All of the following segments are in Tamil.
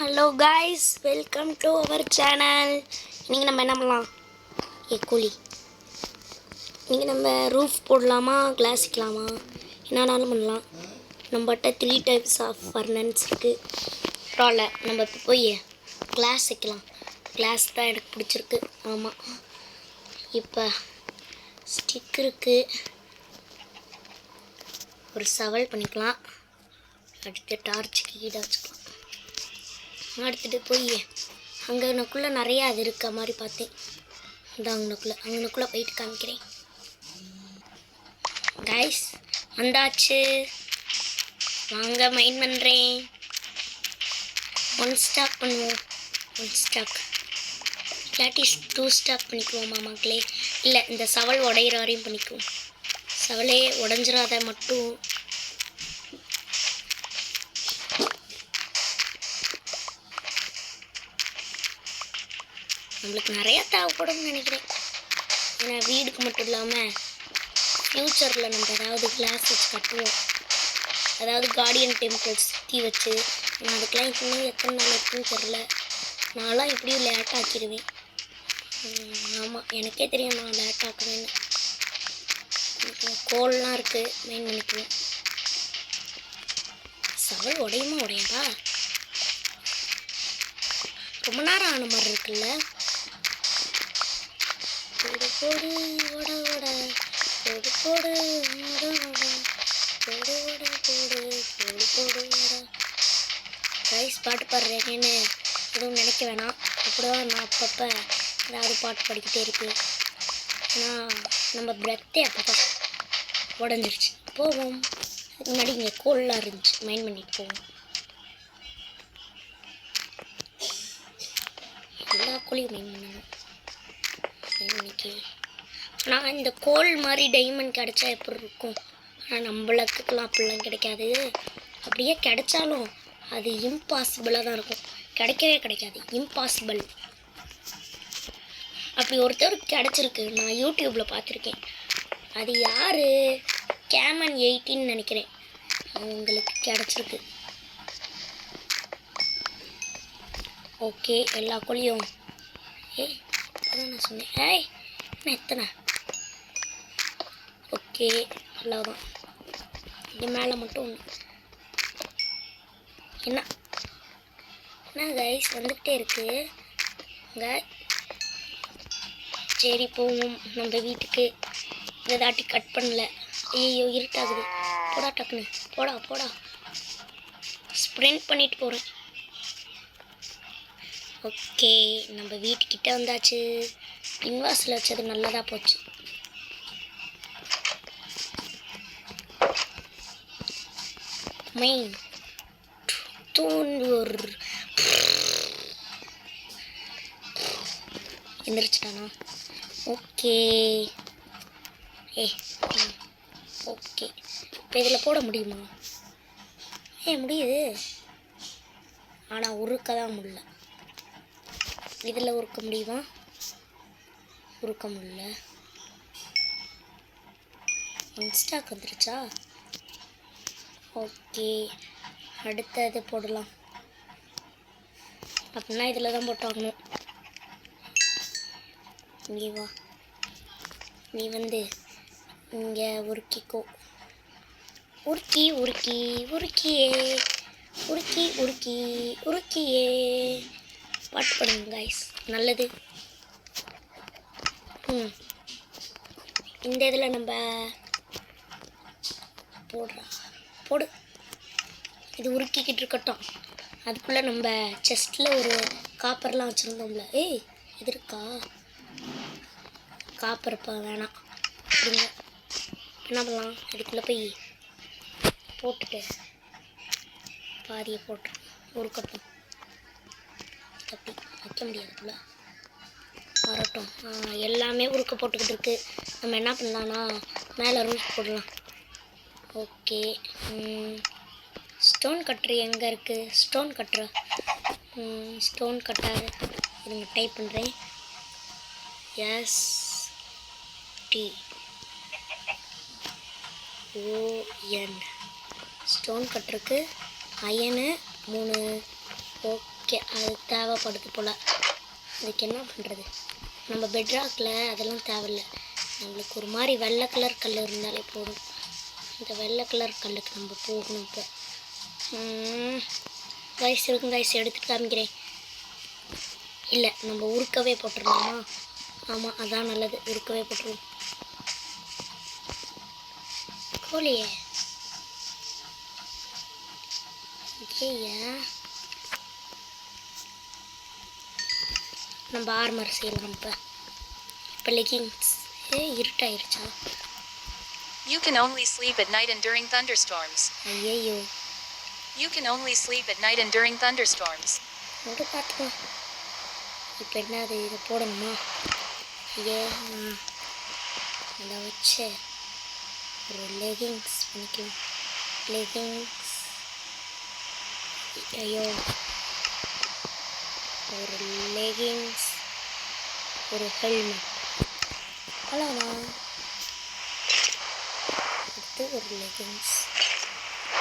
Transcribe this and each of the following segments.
Hello guys, welcome to our channel. இன்றைக்கி நம்ம என்ன பண்ணலாம்? கூலி இன்றைக்கி நம்ம ரூஃப் போடலாமா, கிளாஸ் வைக்கலாமா, என்னன்னாலும் பண்ணலாம். நம்மகிட்ட 3 டைப்ஸ் ஆஃப் ஃபர்னன்ஸ் இருக்குது. பரவாயில்ல, நம்ம இப்போ போய் கிளாஸ் வைக்கலாம். கிளாஸ் தான் எனக்கு பிடிச்சிருக்கு. ஆமாம், இப்போ ஸ்டிக் இருக்குது, ஒரு சவல் பண்ணிக்கலாம். அடுத்து டார்ச்சுக்கு கீழே வச்சுக்கலாம். எடுத்துகிட்டு போய் அங்கனக்குள்ளே நிறையா அது இருக்க மாதிரி பார்த்தேன். இந்த அங்கனக்குள்ளே போயிட்டு காமிக்கிறேன். கைஸ், வந்தாச்சு, வாங்க மைண்ட் பண்ணுறேன். 1 ஸ்டாக் பண்ணுவோம். 1 ஸ்டாக் இல்லாட்டி 2 ஸ்டாக் பண்ணிக்குவோமா மக்களே? இல்லை, இந்த சவல் உடையிற வரையும் பண்ணிக்குவோம். சவலே உடஞ்சிடாத மட்டும். நம்மளுக்கு நிறையா தேவைப்படும்னு நினைக்கிறேன். ஏன்னா வீடுக்கு மட்டும் இல்லாமல் ஃப்யூச்சரில் நம்ம ஏதாவது கிளாஸ் வச்சு கட்டுவோம். அதாவது கார்டியன் டெம்பிள்ஸ் சுற்றி வச்சு. நான் அதுக்கெலாம் இன்னும் எத்தனை நாள் இருக்குன்னு தெரில. நான்லாம் எப்படியும் லேட் ஆக்கிடுவேன். ஆமாம், எனக்கே தெரியும் நான் லேட் ஆக்குவேன்னு. கோல்லாம் இருக்குது, மெயின் பண்ணிக்குவேன். சவல் உடையாதா? ரொம்ப நேரம் ஆன மாதிரி இருக்குல்ல. போடு போடு ஓட ஓட, போடு போடு ஓட ஓட, போடு ஓட போடு, போடு போடு ஓட. கைஸ், பாட்டு பாடுறேன்னு எதுவும் நினைக்க வேணாம். அப்படிதான் நான் அப்பப்போ ஏதாவது பாட்டு படிக்கிட்டே இருப்பேன். ஏன்னா நம்ம பிரெத்தே அப்போ தான் உடஞ்சிருச்சு. போவோம். முன்னாடி இங்கே கோல்லாம் இருந்துச்சு, மைண்ட் பண்ணிட்டு போவோம். எல்லா கோழியும் மைண்ட் பண்ணணும். இன்னைக்கு ஆனால் இந்த கோல் மாதிரி டைமண்ட் கிடைச்சா எப்படி இருக்கும்? ஆனால் நம்மளுக்குலாம் அப்படிலாம் கிடைக்காது. அப்படியே கிடைச்சாலும் அது இம்பாசிபிளாக தான் இருக்கும். கிடைக்கவே கிடைக்காது, இம்பாசிபிள். அப்படி ஒருத்தர் கிடச்சிருக்கு, நான் யூடியூப்பில் பார்த்துருக்கேன். அது யார்? கேமன் 18 நினைக்கிறேன். அவங்களுக்கு கிடச்சிருக்கு. ஓகே, எல்லா கோழியும் அதான் நான் சொன்னேன். என்ன எத்தனை? ஓகே, அவ்வளோதான். இது மேலே மட்டும் ஒன்று. என்ன கைஸ், வந்துக்கிட்டே இருக்கு. சரி, போவோம் நம்ம வீட்டுக்கு. இதாட்டி கட் பண்ணல. ஐயோ, இருட்டாகுது. போடா டக்குன்னு, போடா. ஸ்ப்ரிண்ட் பண்ணிட்டு போகிறேன். ஓகே, நம்ம வீட்டுக்கிட்ட வந்தாச்சு. பின்வாசல் வச்சது நல்லதாக போச்சு. மெயின் தூண்டூர் எந்திரிச்சிட்டானா? ஓகே. ஓகே, இப்போ இதில் போட முடியுமா? முடியுது, ஆனால் உருக்க தான் முடியல. இதில் உருக்க முடியுமா? உருக்க முடியல. இன்ஸ்டாக் வந்துருச்சா? ஓகே, அடுத்தது போடலாம். அப்படின்னா இதில் தான் போட்டாகணும். இங்கே வா, நீ வந்து இங்கே உருக்கிக்கோ. உருக்கியே பாட்டு பண்ணுங்க கைஸ், நல்லது. இந்த இதில் நம்ம போடு. இது உருக்கிக்கிட்டு இருக்கட்டும். அதுக்குள்ளே நம்ம செஸ்ட்டில் ஒரு காப்பர்லாம் வச்சுருந்தோம்ல. இது இருக்கா? காப்பர் இப்போ வேணாம். அப்படிங்க என்ன பண்ணலாம்? இதுக்குள்ளே போய் போட்டுட்டு பாதியை போட்டு உருக்கட்டும். அப்படி வைக்க முடியாதுக்குள்ள வரட்டும். எல்லாமே உருக்க போட்டுக்கிட்டு இருக்கு. நம்ம என்ன பண்ணலான்னா மேலே ரூஃப் போடலாம். ஓகே, ஸ்டோன் கட்டர் எங்கே இருக்குது? ஸ்டோன் கட்டர் இதுங்க டைப் பண்ணுறேன். STON ஸ்டோன் கட்டருக்கு அயனு 3. ஓகே, அது தேவைப்படுது போல். அதுக்கு என்ன பண்ணுறது? நம்ம பெட்ராக்கில் அதெல்லாம் தேவையில்லை. நம்மளுக்கு ஒரு மாதிரி வெள்ளை கலர் கல் இருந்தாலே போதும். இந்த வெள்ளை கலர் கல்லுக்கு நம்ம போகணும். இப்போ கைஸ் இருக்கும் கைஸ், எடுத்துகிட்டு காமிக்கிறேன். இல்லை, நம்ம உருக்கவே போட்டுருந்தோமா? ஆமாம், அதான் நல்லது. உருக்கவே போட்டுருவோம். கோழியே ஏன் நம்ம ஆர்மர் செய்யலாம். இப்போ leggings இருட்டாயிருச்சா? You can only sleep at night and during thunderstorms. ஐயோ, You can only sleep at night and during thunderstorms. மட்டும் பார்த்துக்கோ. இப்போ என்னது, இதை போடணுமா? அதை வச்சு ஒரு லெகிங்ஸ் பண்ணிக்கலாம். லெகிங்ஸ், ஐயோ, ஒரு லெகிங்ஸ், ஒரு ஹெல்மெட், அவ்வளோதான். அடுத்து ஒரு லெகிங்ஸ்,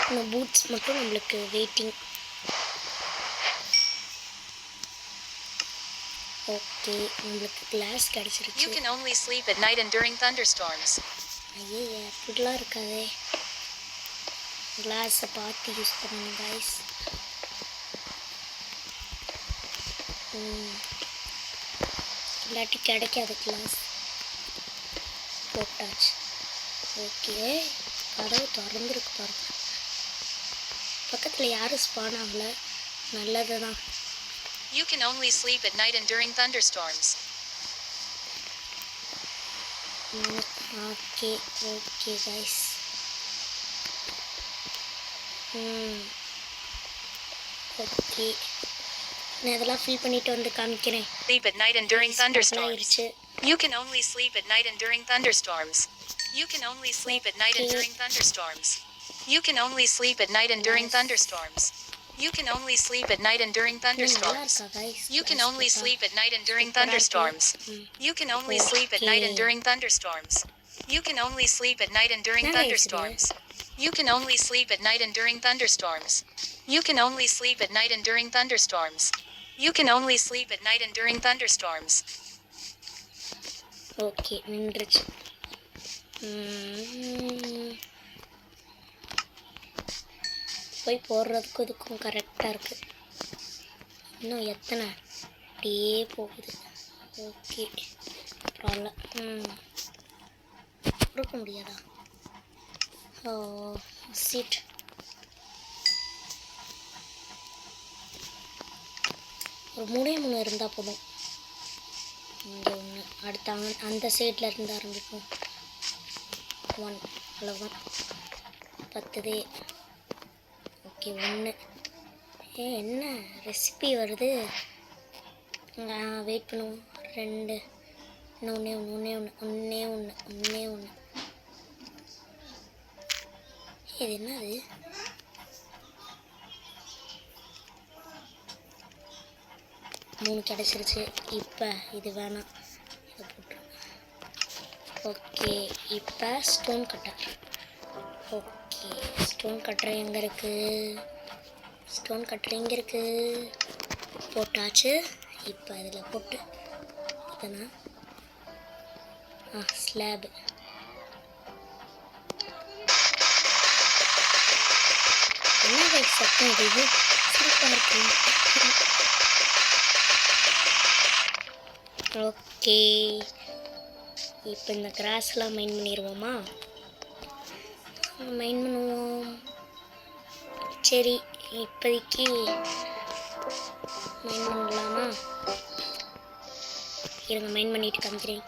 இன்னும் பூட்ஸ் மட்டும் நம்மளுக்கு வெயிட்டிங். ஓகே, நம்மளுக்கு கிளாஸ் கிடச்சிருச்சு. You can only sleep at night and during thunderstorms. ஐயே, அப்படிலாம் இருக்காதே. கிளாஸை பார்த்து யூஸ் பண்ணணும் கைஸ். இல்லாட்டி கிடைக்காது கிளாஸ். போட்டாச்சு. ஓகே, கதவு திறந்துருக்கு பாருங்க. பக்கத்தில் யாரும் ஸ்பான் ஆகலை. நல்லது தான். You can only sleep at night and during thunderstorms. Okay okay guys. Okay, நான் இதெல்லாம் ஃபில் பண்ணிட்டு வந்து காமிக்கிறேன். Sleep at night and during thunderstorms. ஆயிடுச்சு. You can only sleep at night and during thunderstorms. You can only sleep at night and during thunderstorms. You can only sleep at night and during thunderstorms. You can only sleep at night and during thunderstorms. You can only sleep at night and during thunderstorms. You can only sleep at night and during thunderstorms. You can only sleep at night and during thunderstorms. You can only sleep at night and during thunderstorms. You can only sleep at night and during thunderstorms. You can only sleep at night and during thunderstorms. Okay, நின்றுச்சு. போய் போடுறதுக்கும் இதுக்கும் கரெக்டாக இருக்குது. இன்னும் எத்தனை அப்படியே போகுது. ஓகே, பரவாயில்ல. கொடுக்க முடியாதா? ஓ, சீட். ஒரு 3 இருந்தால் போதும். இங்கே ஒன்று, அடுத்த அந்த சைடில் இருந்து ஆரம்பிக்கும். 1, அவ்வளோதான். 10. ஓகே, 1. என்ன ரெசிபி வருது? வெயிட் பண்ணுவோம். 2, ஒன்றே ஒன்று. இது என்னது? மூணு கிடச்சிருச்சு. இப்போ இது வேணாம், இதை போட்டுருவோம். ஓகே, இப்போ stone cutter. Okay, stone cutter எங்கே இருக்குது? ஸ்டோன் கட்டர் எங்கே இருக்குது? போட்டாச்சு. இப்போ அதில் போட்டு இதனா ஸ்லாபு. என்ன சத்தம் இது? சூப்பராக இருக்கு. ஓகே, இப்போ இந்த கிராஸ்லாம் மைண்ட் பண்ணிடுவோமா? மைண்ட் பண்ணுவோம். சரி, இப்போதைக்கு மைண்ட் பண்ணலாமா? இருங்க, மைண்ட் பண்ணிட்டு காமிக்கிறேன்.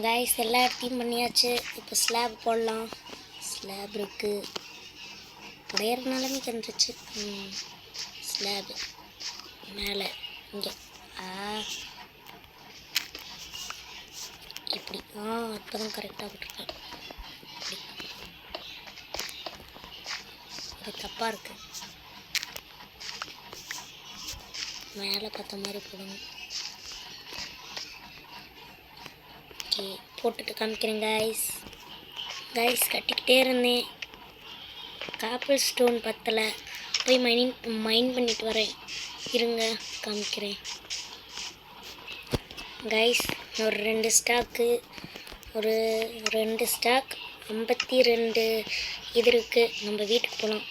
கைஸ், எல்லா இடத்தையும் பண்ணியாச்சு. இப்போ ஸ்லாப் போடலாம். ஸ்லாப் இருக்குது, உடையிற நிலைமைக்கு வந்துருச்சு. ஸ்லாபு மேலே இங்கே இப்படி. இப்போ தான் கரெக்டாக போட்டிருக்கேன். இப்படி. இது தப்பாக இருக்குது. மேலே பார்த்த மாதிரி போடணும். ஓகே, போட்டுட்டு காமிக்கிறேன் கைஸ். கட்டிக்கிட்டே இருந்தேன். காப்பிள் ஸ்டோன் பத்தலை. போய் மைண்ட் பண்ணிட்டு வரேன். இருங்க காமிக்கிறேன். கைஸ் ஒரு 2 ஸ்டாக்கு, ஒரு 2 ஸ்டாக் 52 இது இருக்குது. நம்ம வீட்டுக்கு போகலாம்.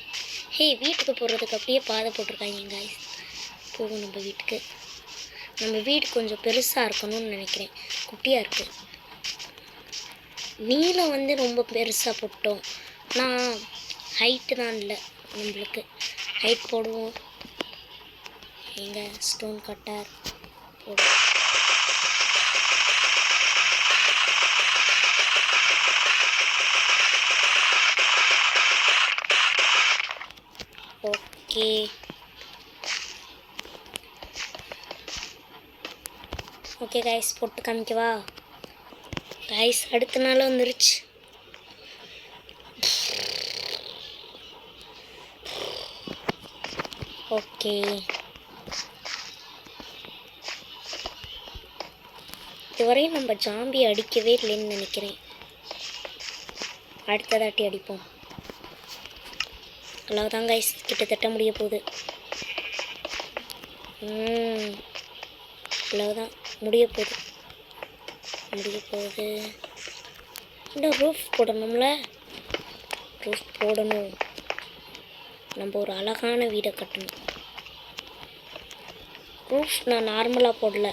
வீட்டுக்கு போகிறதுக்கு அப்படியே பாதை போட்டிருக்காங்க கைஸ். போகும் நம்ம வீட்டுக்கு. நம்ம வீடு கொஞ்சம் பெருசாக இருக்கணும்னு நினைக்கிறேன். குட்டியாக இருக்குது. நீளம் வந்து ரொம்ப பெருசாக போட்டோம். ஆனால் ஹைட்டு தான் இல்லை. நம்மளுக்கு ஹைட் போடுவோம். எங்கள் ஸ்டோன் கட்டர் போடுவோம். ஓகே, ஓகே கைஸ், போட்டு காமிக்கவா கைஸ்? அடுத்த நாள் வந்துருச்சு. ஓகே, இதுவரையும் நம்ம ஜாம்பி அடிக்கவே இல்லைன்னு நினைக்கிறேன். அடுத்ததாட்டி அடிப்போம். அவ்வளோதான் கைஸ், கிட்டத்தட்ட முடிய போகுது. அவ்வளோதான் முடிய போகுது. இன்னும் ரூஃப் போடணும்ல. ரூஃப் போடணும். நம்ம ஒரு அழகான வீடை கட்டணும். ரூஃப் நான் நார்மலாக போடல,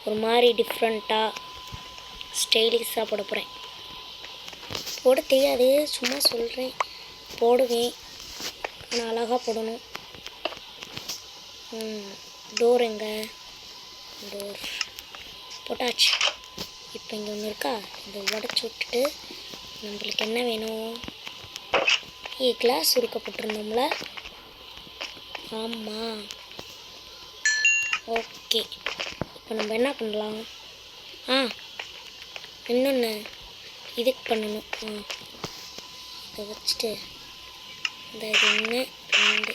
ஒரு மாதிரி டிஃப்ரெண்ட்டாக ஸ்டைலிஷாக போட போகிறேன். போட தெரியாது, சும்மா சொல்கிறேன். போடுவேன், ஆனால் அழகாக போடணும். டோர் எங்க? டோர் போட்டாச்சு. இப்போ இங்கே ஒன்று இருக்கா, இதை உடச்சி விட்டுட்டு நம்மளுக்கு என்ன வேணும்? கிளாஸ் உருக்கப்பட்டிருந்தோம்ல. ஆமாம், ஓகே. இப்போ நம்ம என்ன பண்ணலாம்? இன்னொன்று இதுக்கு பண்ணணும். இதை வச்சுட்டு இந்த 1 2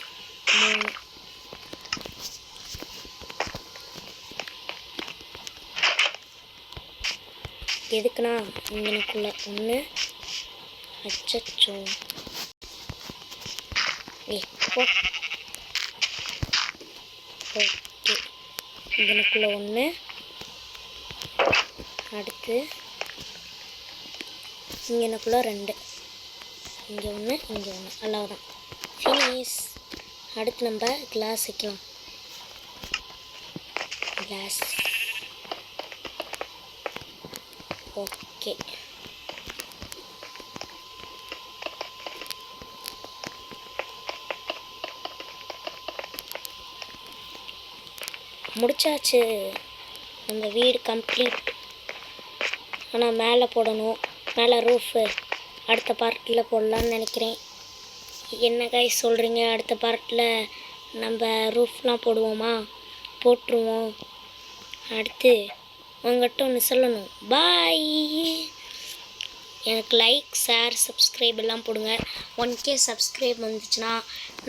3 எதுக்குன்னா இங்கனுக்குள்ள 1 அச்சோ போ. ஓகே, இங்கனுக்குள்ள 1, அடுத்து இங்கனுக்குள்ள 2, இங்கே 1 இங்கே 1, அவ்வளோதான், ஃபினிஷ். அடுத்து நம்ம கிளாஸ் வைக்கலாம். Class okay. முடிச்சாச்சு, நம்ம வீடு கம்ப்ளீட். ஆனால் மேலே போடணும், மேலே ரூஃபு அடுத்த பார்ட்டில் போடலான்னு நினைக்கிறேன். என்ன கைஸ் சொல்கிறீங்க? அடுத்த பார்ட்டில் நம்ம ரூஃப்லாம் போடுவோமா? போட்டுருவோம். அடுத்து உங்கள்கிட்ட ஒன்று சொல்லணும். பாய். எனக்கு லைக், ஷேர், சப்ஸ்கிரைப் எல்லாம் போடுங்க. 1K சப்ஸ்கிரைப் வந்துச்சுன்னா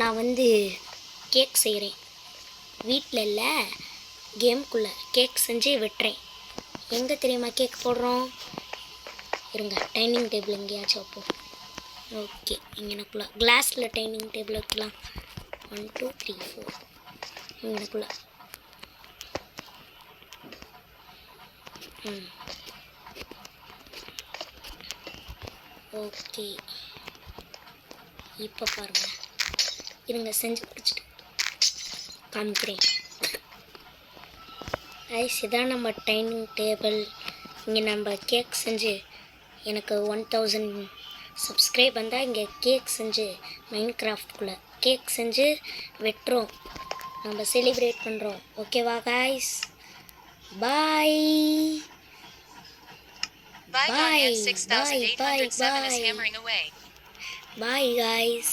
நான் வந்து கேக் செய்கிறேன். வீட்டில் இல்லை, கேமுக்குள்ளே கேக் செஞ்சு விட்டுறேன். எங்கே தெரியுமா கேக் போடுறோம்? இருங்க, டைனிங் டேபிள் எங்கேயாச்சும் வைப்போம். ஓகே, இங்கனக்குள்ளே கிளாஸில் டைனிங் டேபிள் வைக்கலாம். 1 2 3 4 இங்கனக்குள்ளே. ஓகே, இப்போ பாருங்கள். இருங்க, செஞ்சு முடிச்சுட்டு காமிக்கிறேன். ஐஸ், இதான் நம்ம டைனிங் டேபிள். இங்கே நம்ம கேக் செஞ்சு, எனக்கு 1000 சப்ஸ்கிரைப் வந்தால் இங்கே கேக் செஞ்சு மைன்கிராஃப்ட்குள்ளே கேக் செஞ்சு வெட்டுறோம். நம்ம செலிப்ரேட் பண்ணுறோம். ஓகேவா guys? Bye. Bye, 6807 is hammering away. Bye guys.